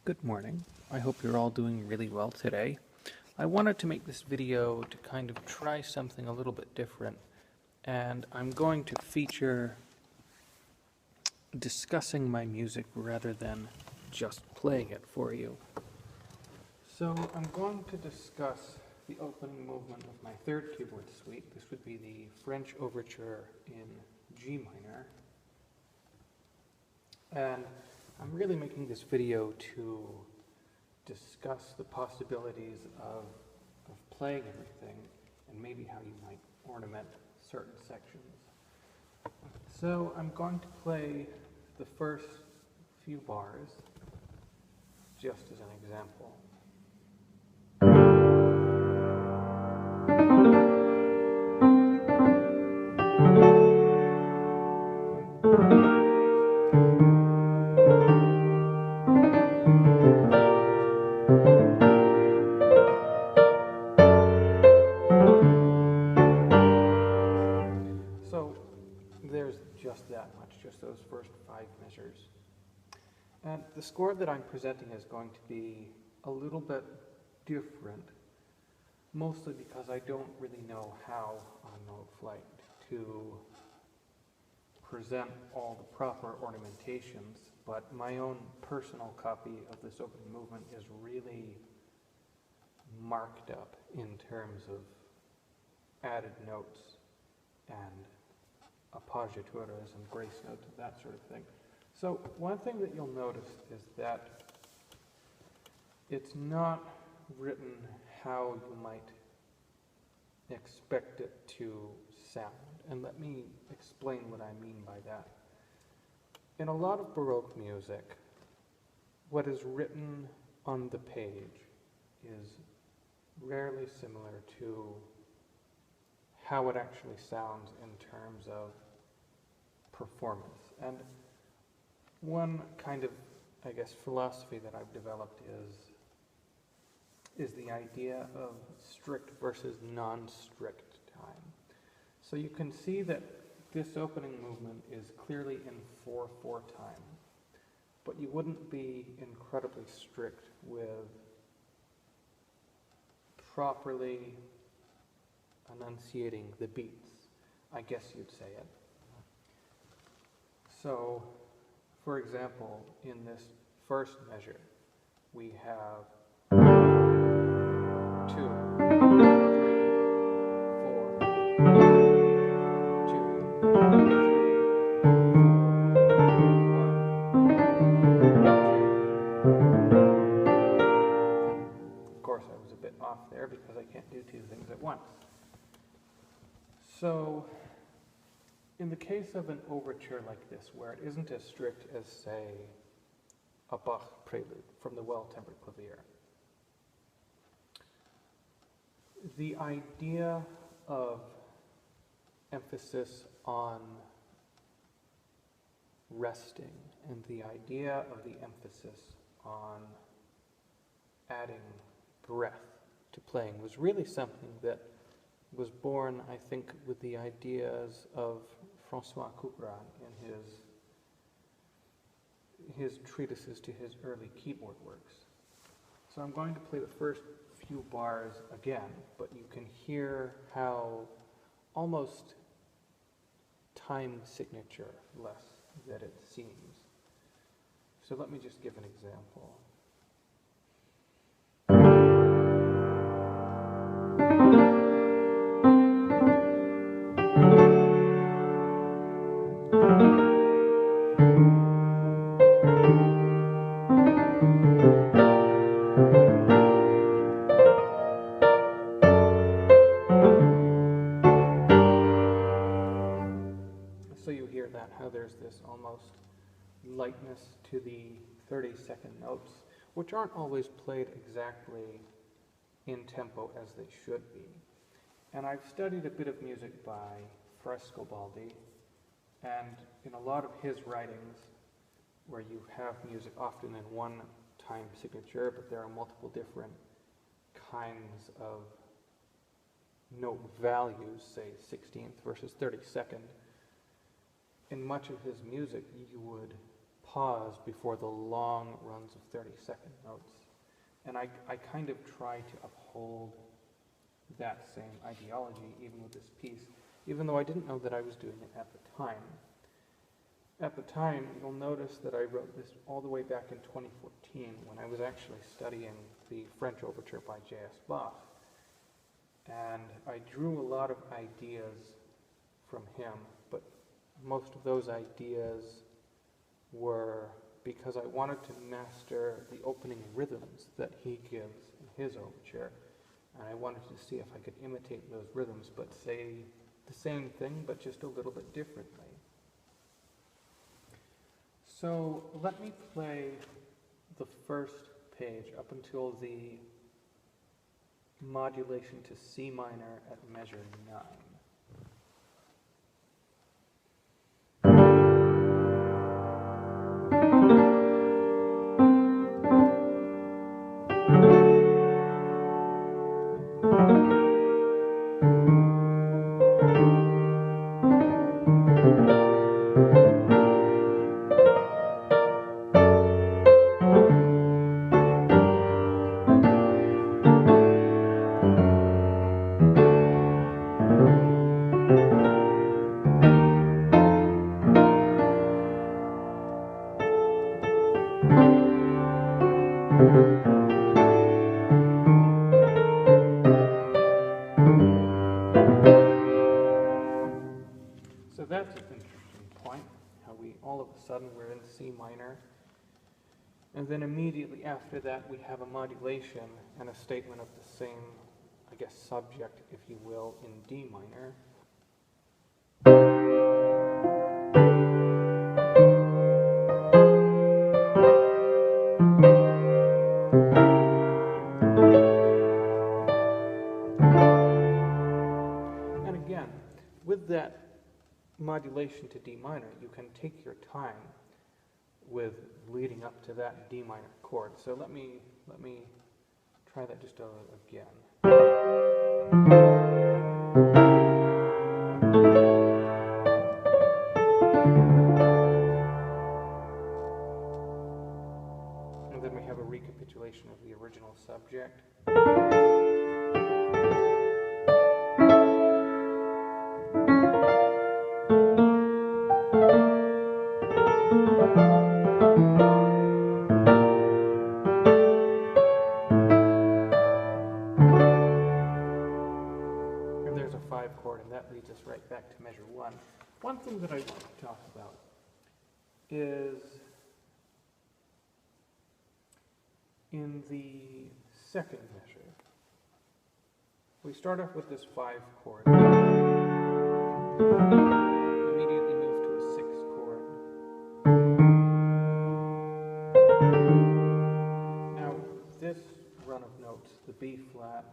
Good morning. I hope you're all doing really well today. I wanted to make this video to kind of try something a little bit different, and I'm going to feature discussing my music rather than just playing it for you. So I'm going to discuss the opening movement of my third keyboard suite. This would be the French Overture in G minor. And I'm really making this video to discuss the possibilities of playing everything and maybe how you might ornament certain sections. So I'm going to play the first few bars just as an example. So there's just that much, just those first 5 measures. And the score that I'm presenting is going to be a little bit different, mostly because I don't really know how on Note Flight to present all the proper ornamentations, but my own personal copy of this opening movement is really marked up in terms of added notes and appoggiaturas and grace notes and that sort of thing. So one thing that you'll notice is that it's not written how you might expect it to sound. And let me explain what I mean by that. In a lot of Baroque music, what is written on the page is rarely similar to how it actually sounds in terms of performance. And one kind of, I guess, philosophy that I've developed is the idea of strict versus non-strict time. So you can see that this opening movement is clearly in 4/4 time, but you wouldn't be incredibly strict with properly enunciating the beats, I guess you'd say it. So, for example, in this first measure, we have 2, 3, 4, 2, 3, 1, 2. Of course, I was a bit off there because I can't do 2 things at once. So, in the case of an overture like this, where it isn't as strict as, say, a Bach prelude from the Well-Tempered Clavier, the idea of emphasis on resting and the idea of the emphasis on adding breath to playing was really something that was born, I think, with the ideas of François Couperin in his treatises to his early keyboard works. So I'm going to play the first few bars again, but you can hear how almost time signature-less that it seems. So let me just give an example. So you hear that, how there's this almost lightness to the 30-second notes, which aren't always played exactly in tempo as they should be. And I've studied a bit of music by Frescobaldi, and in a lot of his writings, where you have music often in one time signature, but there are multiple different kinds of note values, say 16th versus 32nd, in much of his music you would pause before the long runs of 30-second notes. And I kind of try to uphold that same ideology even with this piece, even though I didn't know that I was doing it at the time. At the time, you'll notice that I wrote this all the way back in 2014 when I was actually studying the French Overture by J.S. Bach. And I drew a lot of ideas from him, but most of those ideas were because I wanted to master the opening rhythms that he gives in his overture. And I wanted to see if I could imitate those rhythms, but say the same thing, but just a little bit differently. So let me play the first page up until the modulation to C minor at measure 9. So that's an interesting point, how we all of a sudden we're in C minor, and then immediately after that we have a modulation and a statement of the same, I guess, subject, if you will, in D minor. And again, with that modulation to D minor, you can take your time with leading up to that D minor chord. So let me try that just again. And then we have a recapitulation of the original subject. Chord, and that leads us right back to measure 1. One thing that I want to talk about is in the second measure. We start off with this 5 chord, immediately move to a 6 chord. Now this run of notes, the B flat,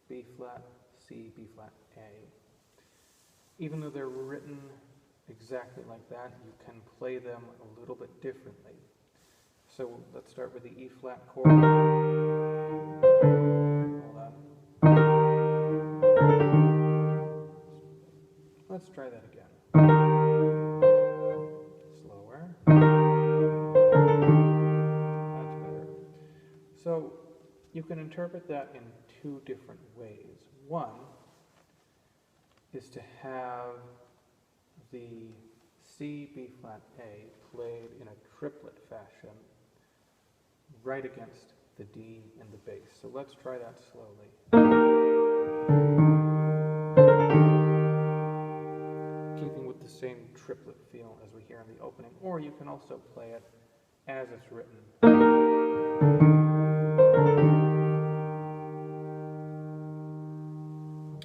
C, B flat, A. Even though they're written exactly like that, you can play them a little bit differently. So let's start with the E flat chord. Hold on. Let's try that again. Slower. That's better. So you can interpret that in 2 different ways. One is to have the C, B flat, A played in a triplet fashion right against the D and the bass. So let's try that slowly. Keeping with the same triplet feel as we hear in the opening, or you can also play it as it's written.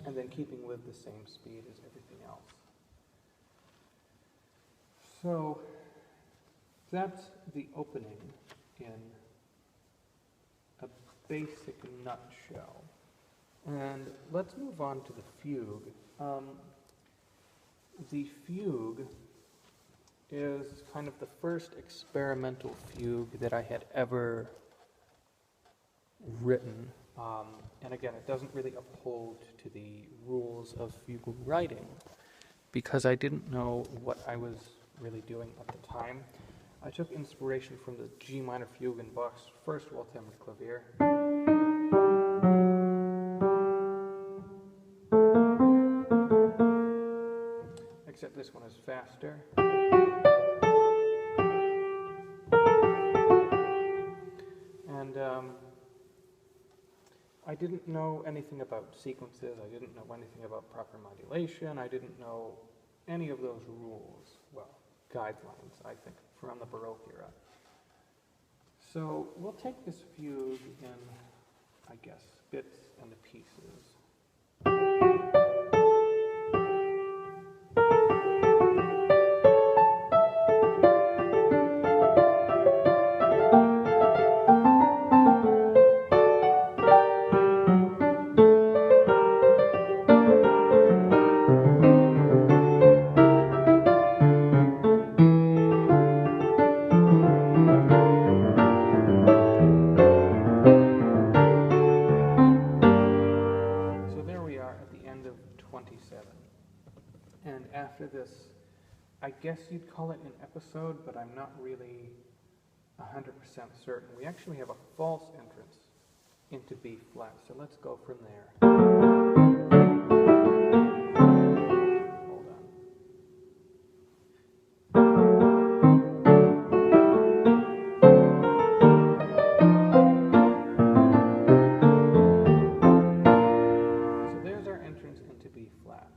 And then keeping with the same speed as everything else. So that's the opening in a basic nutshell. And let's move on to the fugue. The fugue is kind of the first experimental fugue that I had ever written. And again, it doesn't really uphold to the rules of fugue writing because I didn't know what I was really doing at the time. I took inspiration from the G minor fugue in Bach's first Waltz-Hammered Clavier. Except this one is faster. And I didn't know anything about sequences, I didn't know anything about proper modulation, I didn't know any of those rules, well, guidelines, I think, from the Baroque era. So we'll take this fugue in, I guess, bits and pieces. And after this, I guess you'd call it an episode, but I'm not really 100% certain. We actually have a false entrance into B flat, so let's go from there. Hold on. So there's our entrance into B flat.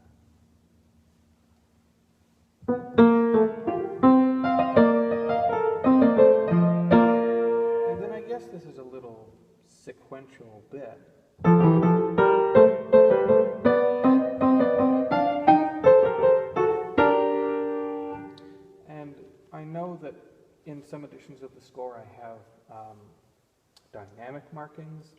And then I guess this is a little sequential bit. And I know that in some editions of the score I have dynamic markings.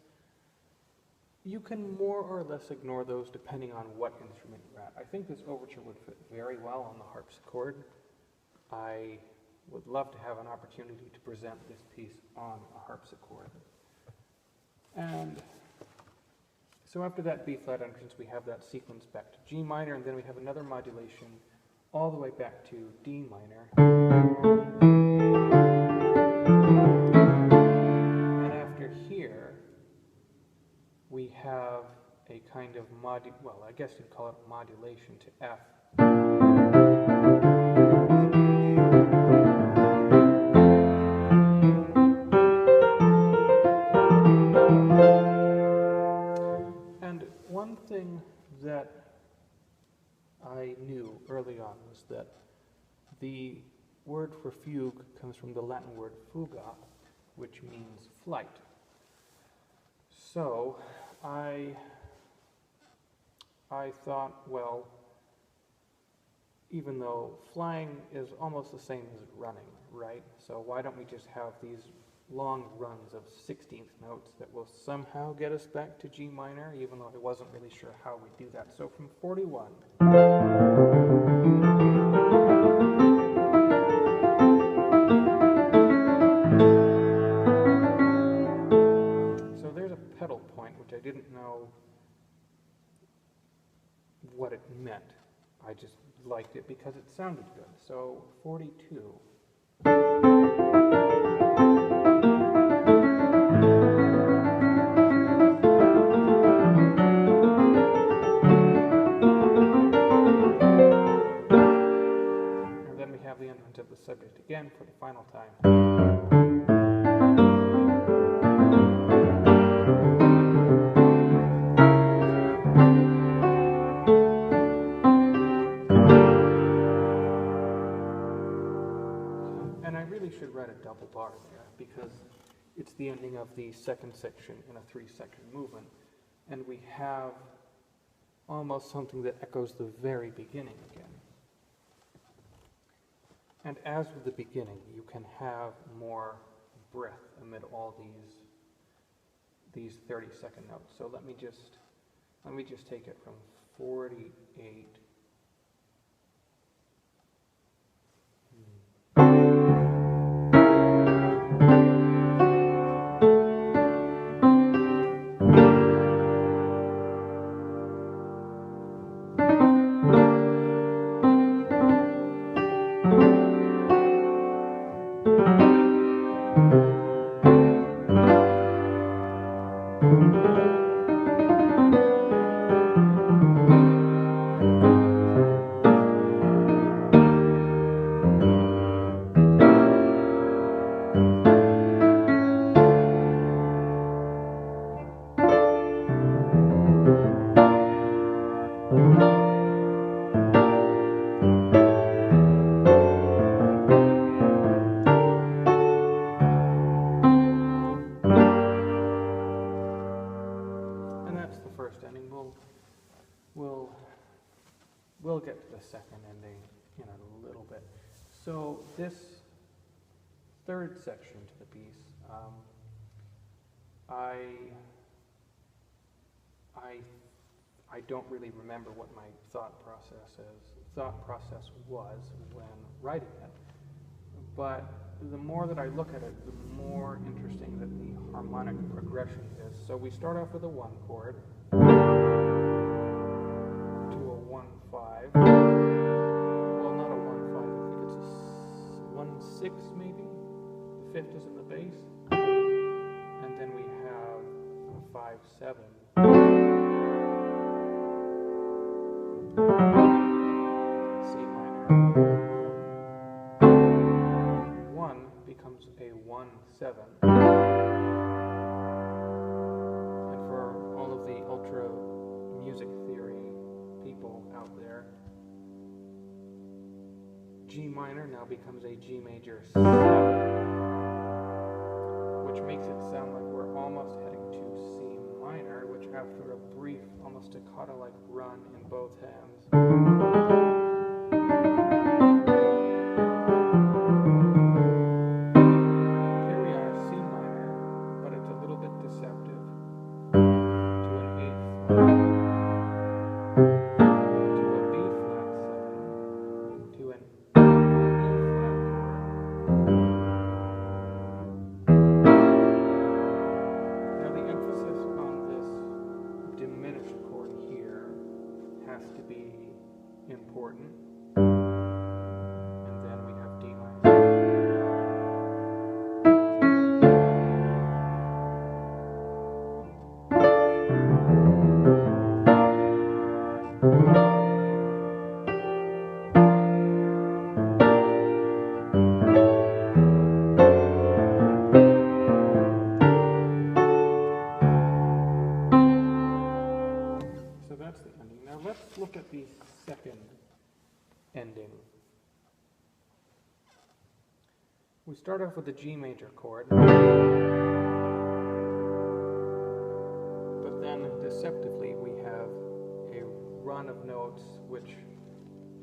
You can more or less ignore those depending on what instrument you're at. I think this overture would fit very well on the harpsichord. I would love to have an opportunity to present this piece on a harpsichord. And so after that B flat entrance, we have that sequence back to G minor, and then we have another modulation all the way back to D minor. And after here, we have a kind of well, I guess you'd call it a modulation to F. And one thing that I knew early on was that the word for fugue comes from the Latin word fuga, which means flight. So I thought, well, even though flying is almost the same as running, right? So why don't we just have these long runs of 16th notes that will somehow get us back to G minor, even though I wasn't really sure how we do that. So from 41. So there's a pedal point, which I didn't know what it meant. I just liked it because it sounded good. So 42. And then we have the entrance of the subject again for the final time. Should write a double bar there because it's the ending of the second section in a 3-section movement, and we have almost something that echoes the very beginning again. And as with the beginning, you can have more breath amid all these 30-second notes. So let me just take it from 48. We'll get to the second ending in a little bit. So this third section to the piece, I don't really remember what my thought process was when writing it. But the more that I look at it, the more interesting that the harmonic progression is. So we start off with a 1 chord to a 1-5. Well, not a 1-5. I think it's a 1-6 maybe. The 5th is in the bass, and then we have a 5-7. C minor. 1 becomes a 1-7. And for all of the ultra music theory people out there, G minor now becomes a G major 7, which makes it sound like we're almost heading to C minor, which after a brief, almost staccato-like run in both hands, to be important, and then we have D minor. So that's the ending. Now let's look at the second ending. We start off with the G major chord, but then deceptively we have a run of notes which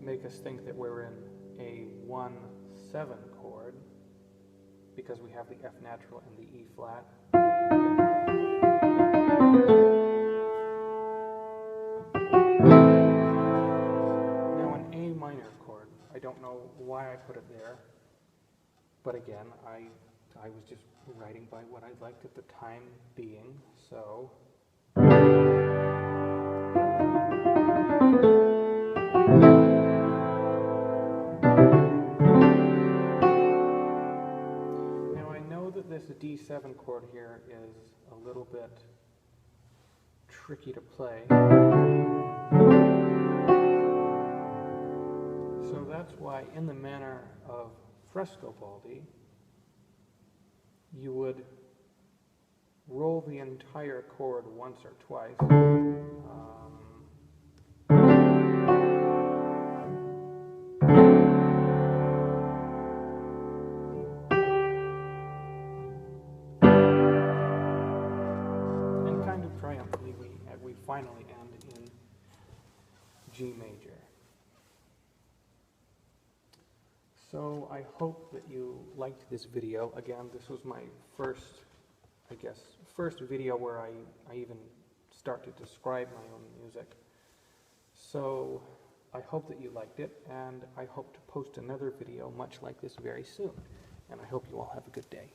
make us think that we're in a 1-7 chord because we have the F natural and the E flat. I don't know why I put it there, but again, I was just writing by what I liked at the time being, so. Now I know that this D7 chord here is a little bit tricky to play. So that's why, in the manner of Frescobaldi, you would roll the entire chord once or twice. And kind of triumphantly, we finally end in G major. So I hope that you liked this video. Again, this was my first video where I even start to describe my own music. So I hope that you liked it, and I hope to post another video much like this very soon. And I hope you all have a good day.